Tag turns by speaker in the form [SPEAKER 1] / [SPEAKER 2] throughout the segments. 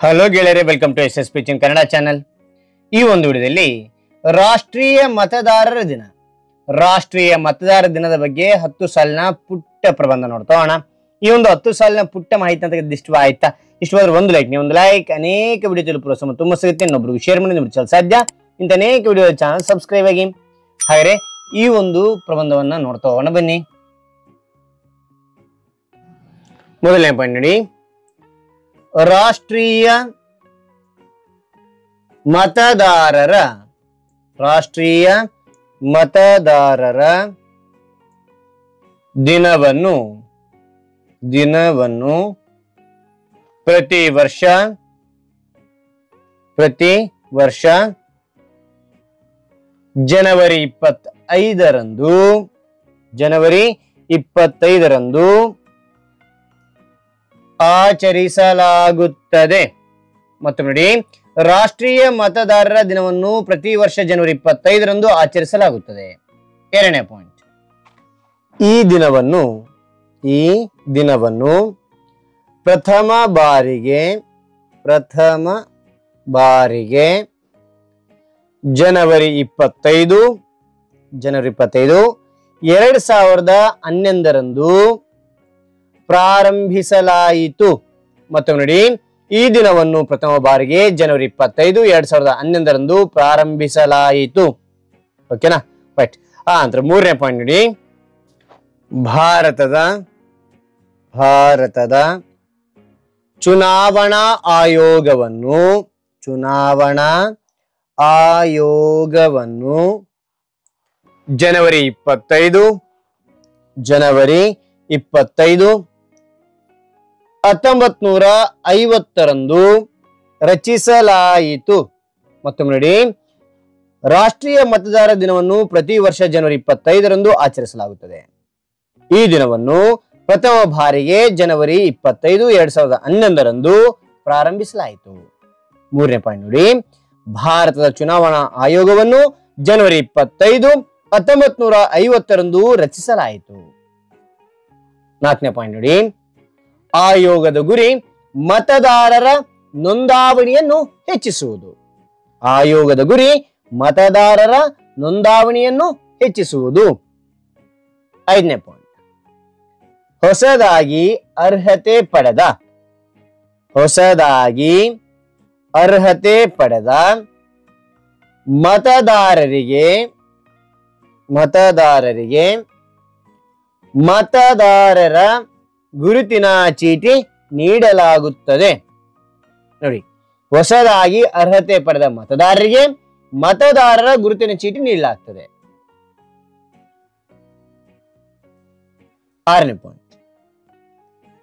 [SPEAKER 1] Hello ಗೆಳೆಯರೆ, welcome to S S pitching Kannada channel. ಈ ಒಂದು ವಿಡಿಯೋದಲ್ಲಿ ರಾಷ್ಟ್ರೀಯ ಮತದಾರರ ದಿನ ದಿನದ ಬಗ್ಗೆ 10 ಸಾಲಿನ ಪುಟ್ಟ ಪ್ರಬಂಧ ನೋಡ್ತಾ ಹೋಗೋಣ. ಈ ಒಂದು 10 ಸಾಲಿನ ಪುಟ್ಟ ಮಾಹಿತಿ ಅಂತ ಇಷ್ಟ ಆಯ್ತಾ? ಇಷ್ಟವಾದ್ರೆ ಒಂದು ಲೈಕ್ ಅನೇಕ ವಿಡಿಯೋ ತಲುಪುವ ಸಮ ತುಂಬ ಸಿಗುತ್ತೆ. ಇನ್ನೊಬ್ರಿಗೆ ಶೇರ್ ಮಾಡಿ ನಿಮಗೆ ಸಾಧ್ಯ. ಇಂಥ ಅನೇಕ ವಿಡಿಯೋ ಚಾನಲ್ ಸಬ್ಸ್ಕ್ರೈಬ್ ಆಗಿ. ಹಾಗೆ ಈ ಒಂದು ಪ್ರಬಂಧವನ್ನ ನೋಡ್ತಾ ಹೋಗೋಣ ಬನ್ನಿ. ಮೊದಲನೇ ಪಾಯಿಂಟ್ ನೋಡಿ, ರಾಷ್ಟ್ರೀಯ ಮತದಾರರ ದಿನವನ್ನು ಪ್ರತಿ ವರ್ಷ ಜನವರಿ 25ರಂದು ಆಚರಿಸಲಾಗುತ್ತದೆ. ಮತ್ತು ನೋಡಿ, ರಾಷ್ಟ್ರೀಯ ಮತದಾರರ ದಿನವನ್ನು ಪ್ರತಿ ವರ್ಷ ಜನವರಿ 25ರಂದು ಆಚರಿಸಲಾಗುತ್ತದೆ. ಎರಡನೇ ಪಾಯಿಂಟ್, ಈ ದಿನವನ್ನು ಪ್ರಥಮ ಬಾರಿಗೆ ಜನವರಿ 25 2011ರಂದು ಪ್ರಾರಂಭಿಸಲಾಯಿತು. ಮತ್ತು ನೋಡಿ, ಈ ದಿನವನ್ನು ಪ್ರಥಮ ಬಾರಿಗೆ ಜನವರಿ 25 2011ರಂದು ಪ್ರಾರಂಭಿಸಲಾಯಿತು. ಓಕೆನಾ? ರೈಟ್. ಅಂದ್ರೆ ಮೂರನೇ ಪಾಯಿಂಟ್ ನೋಡಿ, ಭಾರತದ ಚುನಾವಣಾ ಆಯೋಗವನ್ನು ಜನವರಿ 25 1950ರಂದು ರಚಿಸಲಾಯಿತು. ಮತ್ತು ನೋಡಿ, ರಾಷ್ಟ್ರೀಯ ಮತದಾರರ ದಿನವನ್ನು ಪ್ರತಿ ವರ್ಷ ಜನವರಿ 25ರಂದು ಆಚರಿಸಲಾಗುತ್ತದೆ. ಈ ದಿನವನ್ನು ಪ್ರಥಮ ಬಾರಿಗೆ ಜನವರಿ 25 2011ರಂದು ಪ್ರಾರಂಭಿಸಲಾಯಿತು. ಮೂರನೇ ಪಾಯಿಂಟ್ ನೋಡಿ, ಭಾರತದ ಚುನಾವಣಾ ಆಯೋಗವನ್ನು ಜನವರಿ 25 1950ರಂದು ರಚಿಸಲಾಯಿತು. ನಾಲ್ಕನೇ ಪಾಯಿಂಟ್ ನೋಡಿ, ಆಯೋಗದ ಗುರಿ ಮತದಾರರ ನೋಂದಾವಣಿಯನ್ನು ಹೆಚ್ಚಿಸುವುದು. ಐದನೇ ಪಾಯಿಂಟ್, ಹೊಸದಾಗಿ ಅರ್ಹತೆ ಪಡೆದ ಮತದಾರರಿಗೆ ಮತದಾರರ ಗುರುತಿನ ಚೀಟಿ ನೀಡಲಾಗುತ್ತದೆ. ನೋಡಿ, ಹೊಸದಾಗಿ ಅರ್ಹತೆ ಪಡೆದ ಮತದಾರರಿಗೆ ಮತದಾರರ ಗುರುತಿನ ಚೀಟಿ ನೀಡಲಾಗುತ್ತದೆ. ಆರನೇ ಪಾಯಿಂಟ್,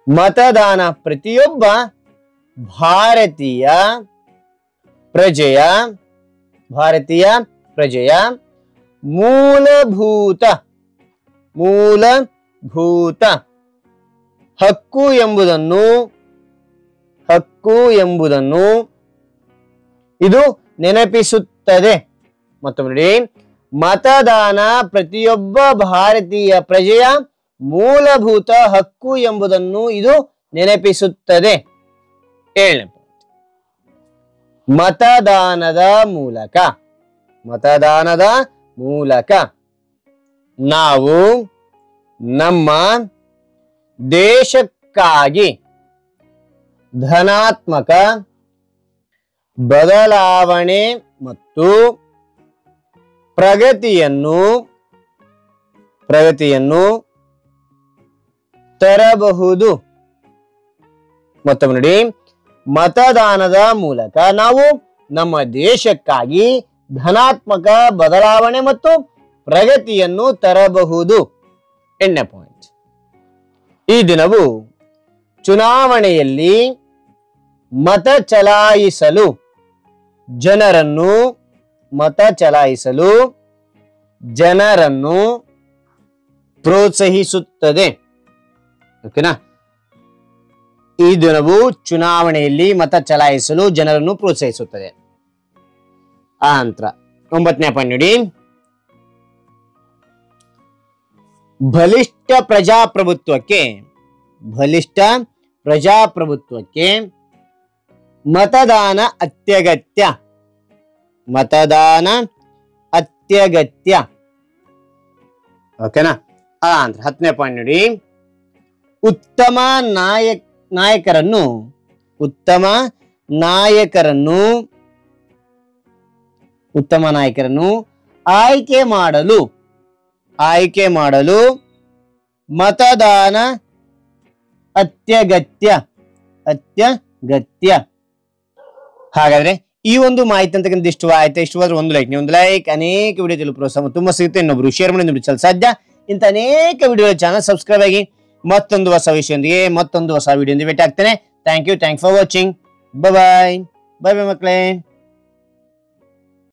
[SPEAKER 1] ಮತದಾನ ಪ್ರತಿಯೊಬ್ಬ ಭಾರತೀಯ ಪ್ರಜೆಯ ಮೂಲಭೂತ ಹಕ್ಕು ಎಂಬುದನ್ನು ಇದು ನೆನಪಿಸುತ್ತದೆ. ಮತ್ತು ನೋಡಿ, ಮತದಾನ ಪ್ರತಿಯೊಬ್ಬ ಭಾರತೀಯ ಪ್ರಜೆಯ ಮೂಲಭೂತ ಹಕ್ಕು ಎಂಬುದನ್ನು ಇದು ನೆನಪಿಸುತ್ತದೆ. ಏಳನೇ ಪಾಯಿಂಟ್, ಮತದಾನದ ಮೂಲಕ ನಾವು ನಮ್ಮ ದೇಶಕ್ಕಾಗಿ ಧನಾತ್ಮಕ ಬದಲಾವಣೆ ಮತ್ತು ಪ್ರಗತಿಯನ್ನು ತರಬಹುದು. ಮತ್ತು ನೋಡಿ, ಮತದಾನದ ಮೂಲಕ ನಾವು ನಮ್ಮ ದೇಶಕ್ಕಾಗಿ ಧನಾತ್ಮಕ ಬದಲಾವಣೆ ಮತ್ತು ಪ್ರಗತಿಯನ್ನು ತರಬಹುದು. ಎಂಟನೇ ಪಾಯಿಂಟ್, ಈ ದಿನವು ಚುನಾವಣೆಯಲ್ಲಿ ಮತ ಚಲಾಯಿಸಲು ಜನರನ್ನು ಪ್ರೋತ್ಸಾಹಿಸುತ್ತದೆ. ಓಕೆನಾ? ಈ ದಿನವು ಚುನಾವಣೆಯಲ್ಲಿ ಮತ ಚಲಾಯಿಸಲು ಜನರನ್ನು ಪ್ರೋತ್ಸಾಹಿಸುತ್ತದೆ. ನಂತರ 9ನೇ ಪಾಯಿಂಟ್ ನೋಡಿ, ಬಲಿಷ್ಠ ಪ್ರಜಾಪ್ರಭುತ್ವಕ್ಕೆ ಮತದಾನ ಅತ್ಯಗತ್ಯ. ಮತದಾನ ಅತ್ಯಗತ್ಯ. ಓಕೆನಾ? ಅಂತ 10ನೇ ಪಾಯಿಂಟ್ ನೋಡಿ. ಉತ್ತಮ ನಾಯಕರನ್ನು ಆಯ್ಕೆ ಮಾಡಲು ಮತದಾನ ಅತ್ಯಗತ್ಯ. ಹಾಗಾದ್ರೆ ಈ ಒಂದು ಮಾಹಿತಿ ಅಂತಕ್ಕಂಥ ಇಷ್ಟವಾದ್ರೆ ಒಂದು ಲೈಕ್, ನೀವು ಒಂದು ಲೈಕ್ ಅನೇಕ ವಿಡಿಯೋ ತಲುಪಲು ಪ್ರೋತ್ಸಾಹ ತುಂಬ ಸಿಗುತ್ತೆ. ಇನ್ನೊಬ್ರು ಶೇರ್ ಮಾಡಿ ನಿಮಗೆ ಸಾಧ್ಯ. ಇಂಥ ಅನೇಕ ವಿಡಿಯೋ ಚಾನಲ್ ಸಬ್ಸ್ಕ್ರೈಬ್ ಆಗಿ ಮತ್ತೊಂದು ಹೊಸ ವಿಷಯದೊಂದಿಗೆ ಮತ್ತೊಂದು ಹೊಸ ವಿಡಿಯೋ ಭೇಟಿ ಆಗ್ತೇನೆ. Thank you for watching. Bye ಮಕ್ಕಳೇ.